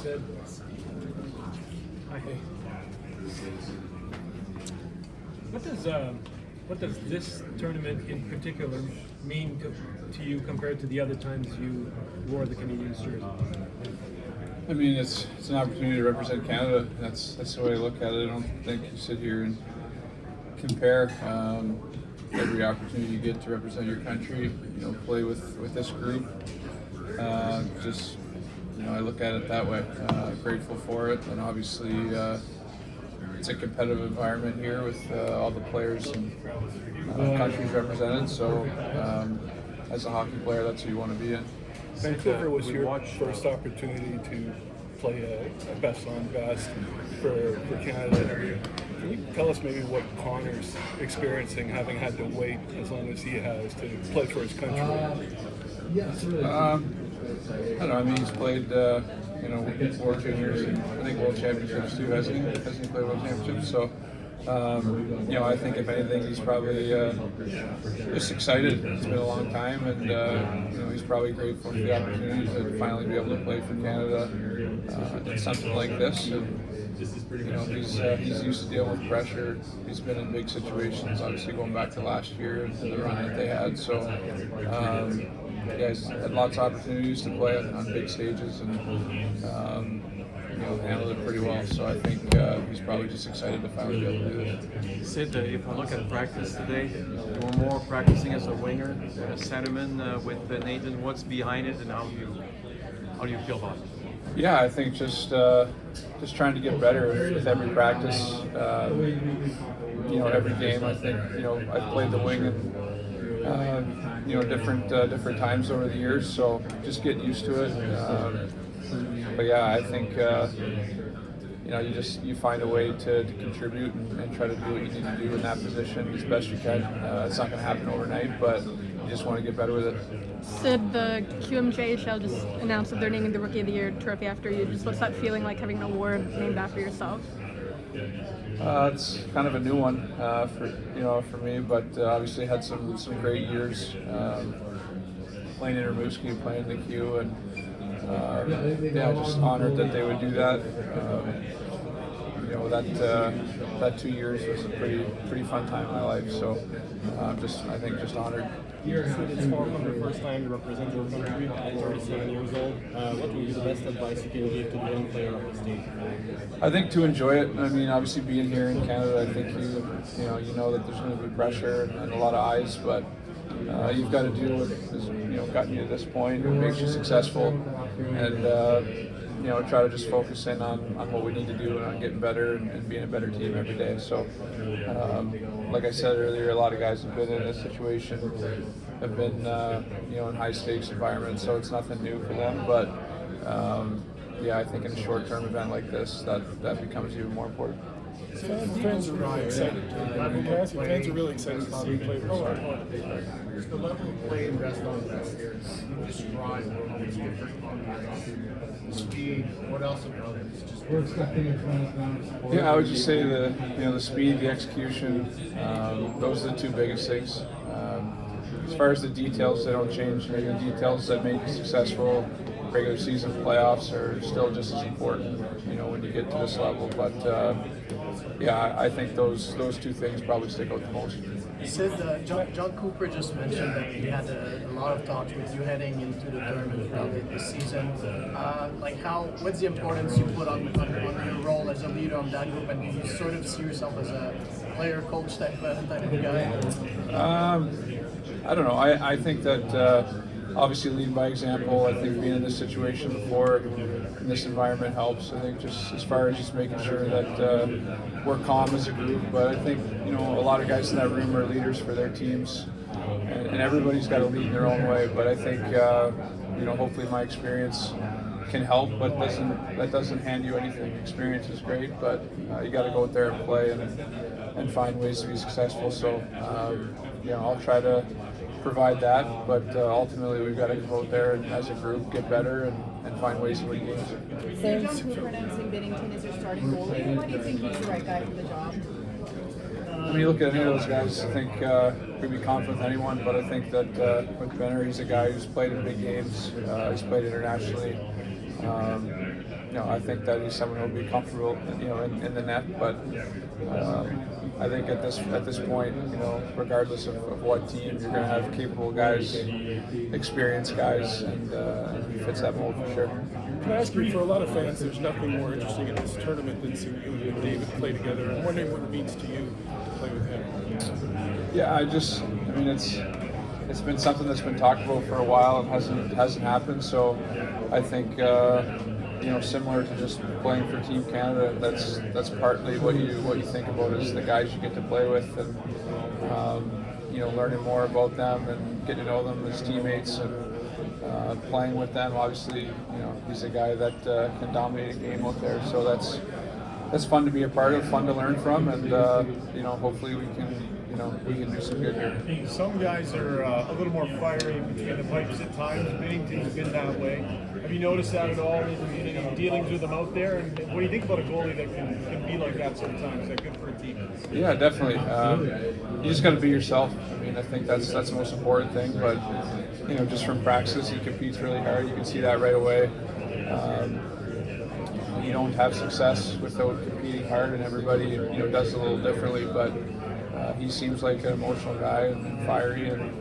Sid. Hi. What does this tournament in particular mean to you compared to the other times you wore the Canadiens jersey? I mean, it's an opportunity to represent Canada. That's the way I look at it. I don't think you sit here and compare. Every opportunity you get to represent your country, play with this group. I look at it that way. Grateful for it, and obviously it's a competitive environment here with all the players and countries represented. So, as a hockey player, that's who you want to be in. Vancouver was your first opportunity to play a best on best for Canada. Can you tell us maybe what Connor's experiencing, having had to wait as long as he has to play for his country? I don't know. I mean, he's played, World Juniors and I think World Championships too, hasn't he? Hasn't he played World Championships? So, I think if anything, he's probably just excited. It's been a long time, and he's probably grateful for the opportunity to finally be able to play for Canada in something like this. And, he's used to dealing with pressure. He's been in big situations, obviously going back to last year and the run that they had. So, he's had lots of opportunities to play on big stages and handled it pretty well. So I think he's probably just excited to finally be able to do it. Sid, if we look at practice today, you were more practicing as a winger, a centerman with Nathan. What's behind it, and how do you feel about it? Yeah, I think just trying to get better with every practice. Every game. I think I've played the wing in different times over the years, so just getting used to it. But yeah, I think you find a way to contribute and try to do what you need to do in that position as best you can. It's not going to happen overnight, but you just want to get better with it. Sid, the QMJHL just announced that they're naming the Rookie of the Year trophy after you. Just what's that feeling like, having an award named after yourself? It's kind of a new one for me, but obviously had some great years playing in Rimouski, playing in the Q, and just honored that they would do that. That 2 years was a pretty fun time in my life. So I think just honored. It's far from the first time you represent your country at 37 years old. What would be the best advice you can give to the young player on the stage? I think to enjoy it. I mean, obviously being here in Canada, I think you know that there's going to be pressure and a lot of eyes, but you've got to do what has gotten you to this point, what makes you successful, and try to just focus in on what we need to do and on getting better and being a better team every day. So, like I said earlier, a lot of guys have been in this situation, have been in high stakes environments, so it's nothing new for them. But I think in a short-term event like this, that becomes even more important. Fans are really excited. Fans are really excited to see you play. The level of play and best on best here, you describe what is different on speed. What else about it? It's just I would just say the speed, the execution. Those are the two biggest things. As far as the details, they don't change. The details that make you successful, regular season playoffs, are still just as important. When you get to this level, but. I think those two things probably stick out the most. Sid, John Cooper just mentioned that he had a lot of talks with you heading into the tournament throughout the season. What's the importance you put on your role as a leader on that group, and do you sort of see yourself as a player-coach type of guy? I don't know. I think that obviously lead by example. I think being in this situation before in this environment helps. I think just as far as just making sure that we're calm as a group. But I think a lot of guys in that room are leaders for their teams, and everybody's got to lead in their own way. But I think hopefully my experience can help, but that doesn't hand you anything. Experience is great, but you got to go out there and play and find ways to be successful. So I'll try to provide that, but ultimately we've got to go out there and as a group get better and find ways to win games. So John Cooper announcing Binnington as your starting goalie. Why do you think he's the right guy for the job? When you look at any of those guys, I think we'd be confident with anyone, but I think that with Benner, he's a guy who's played in big games. He's played internationally. I think that he's someone who will be comfortable, in the net. But I think at this point, regardless of what team, you're going to have capable guys, experienced guys, and he fits that mold for sure. Can I ask you, for a lot of fans, there's nothing more interesting in this tournament than seeing you and David play together. I'm wondering what it means to you to play with him. Yeah, it's been something that's been talked about for a while and hasn't happened. So I think similar to just playing for Team Canada, that's partly what you think about is the guys you get to play with, and learning more about them and getting to know them as teammates, and playing with them. Obviously, he's a guy that can dominate a game out there, so that's fun to be a part of, fun to learn from, and hopefully we can do some good here. Some guys are a little more fiery between the pipes at times. Bennington's been that way. Have you noticed that at all in any dealings with them out there? And what do you think about a goalie that can be like that sometimes? Is that good for a team? Yeah, definitely. You just got to be yourself. I mean, I think that's the most important thing. But just from practice, he competes really hard. You can see that right away. You don't have success without competing hard, and everybody does it a little differently. But he seems like an emotional guy and fiery, and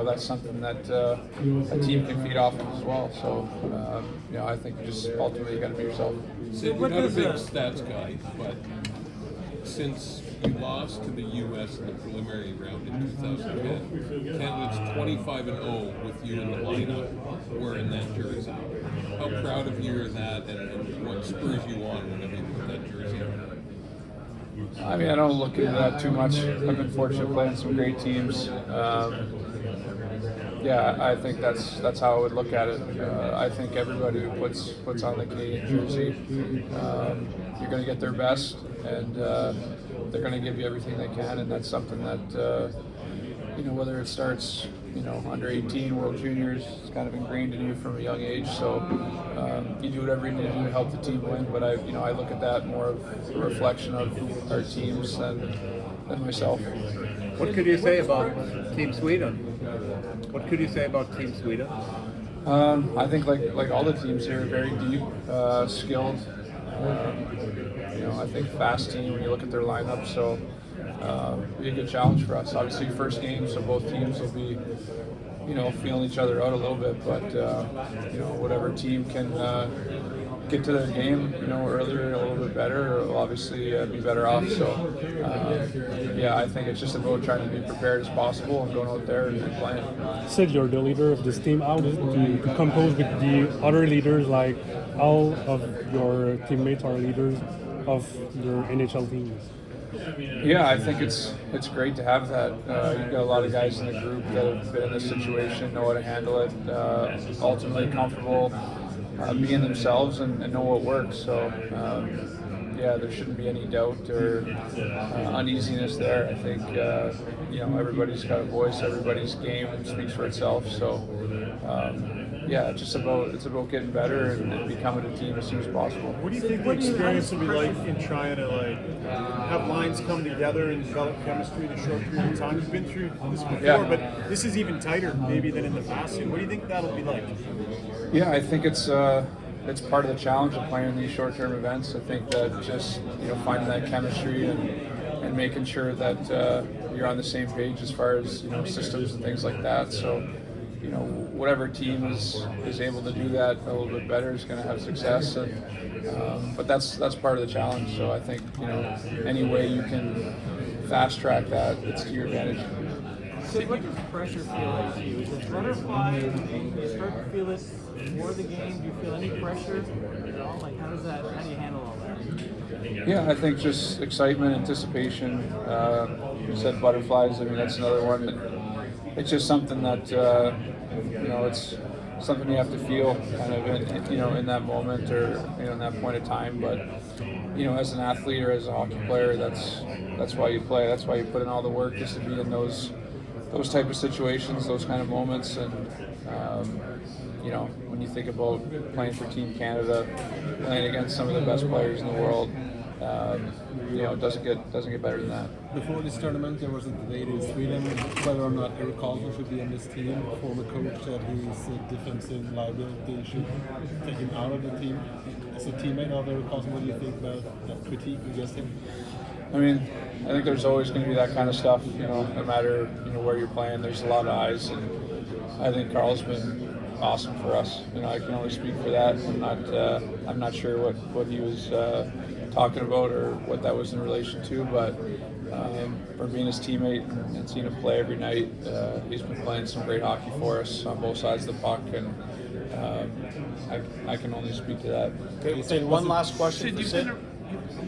that's something that a team can feed off of as well. So I think just ultimately you got to be yourself. Sid, you're not a big stats guy, but since you lost to the U.S. in the preliminary round in 2010, Canada's 25-0 with you in the lineup wearing that jersey. How proud of you of that, and what spurs you on whenever you put that jersey on? I mean, I don't look into that too much. I've been fortunate playing some great teams. I think that's how I would look at it. I think everybody who puts on the Canadian jersey, you're going to get their best, and they're going to give you everything they can, and that's something that whether it starts under 18 World Juniors, it's kind of ingrained in you from a young age. So you do whatever you need to do to help the team win. But I look at that more of a reflection of our teams than myself. What could you say about Team Sweden? What could you say about Team Sweden? I think like all the teams here, very deep, skilled. I think fast team when you look at their lineup. So be a good challenge for us. Obviously, first game, so both teams will be, feeling each other out a little bit. But whatever team can get to their game, earlier, a little bit better, will obviously be better off. So I think it's just about trying to be prepared as possible and going out there and playing. Sid, you're the leader of this team. How is it to compose with the other leaders? Like all of your teammates are leaders of your NHL teams. Yeah, I think it's great to have that. You've got a lot of guys in the group that have been in this situation, know how to handle it, ultimately comfortable being themselves and know what works. So, there shouldn't be any doubt or uneasiness there. I think, everybody's got a voice, everybody's game speaks for itself. So, it's about getting better and becoming a team as soon as possible. What do you think the experience will be like in trying to have lines come together and develop chemistry in a short period of time? You've been through this before, but this is even tighter maybe than in the past. What do you think that'll be like? Yeah, I think it's part of the challenge of playing these short-term events. I think that just finding that chemistry and making sure that you're on the same page as far as systems and things like that. So whatever team is able to do that a little bit better is going to have success. And but that's part of the challenge. So I think any way you can fast track that, it's to your advantage. So what does pressure feel like to you? Is it butterfly? Do you start to feel it before the game? Do you feel any pressure at all? Like how do you handle all that? Yeah, I think just excitement, anticipation. You said butterflies. I mean, that's another one. It's just something that it's something you have to feel kind of in that moment or in that point of time. But as an athlete or as a hockey player, that's why you play. That's why you put in all the work, just to be in those type of situations, those kind of moments. And when you think about playing for Team Canada, playing against some of the best players in the world, you know, it doesn't get better than that. Before this tournament, there was a debate in Sweden whether or not Eric Carlson should be on this team. The former coach said he's a defensive liability, should take him out of the team. As a teammate of Eric Carlson, what do you think about that critique against him? I mean, I think there's always going to be that kind of stuff, you know, no matter, you know, where you're playing. There's a lot of eyes, and I think Carl's been awesome for us. You know, I can only speak for that. I'm not sure what he was talking about or what that was in relation to, but for being his teammate and seeing him play every night, he's been playing some great hockey for us on both sides of the puck, and I can only speak to that. Okay, we'll take one last question. Sid,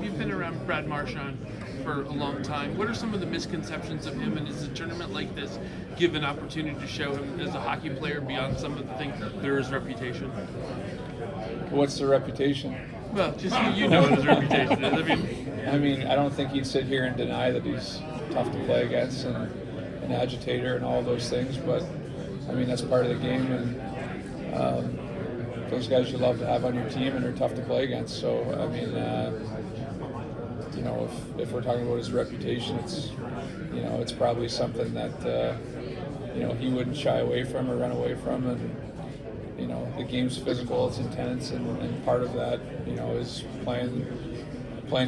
you've been around Brad Marchand for a long time. What are some of the misconceptions of him, and is a tournament like this give an opportunity to show him as a hockey player beyond some of the things there is reputation? What's the reputation? Well, just you know what his reputation is. I mean, I don't think he'd sit here and deny that he's tough to play against and an agitator and all those things, but I mean, that's part of the game, and those guys you love to have on your team and are tough to play against. So, I mean, you know, if we're talking about his reputation, it's probably something that you know, he wouldn't shy away from or run away from, and you know, the game's physical, it's intense, and part of that, you know, is playing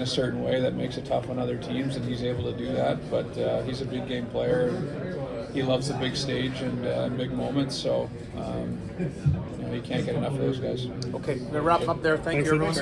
a certain way that makes it tough on other teams, and he's able to do that. But he's a big game player, and he loves the big stage and big moments, so you know, you can't get enough of those guys. Okay, we're gonna wrap up there. Thank you, everyone.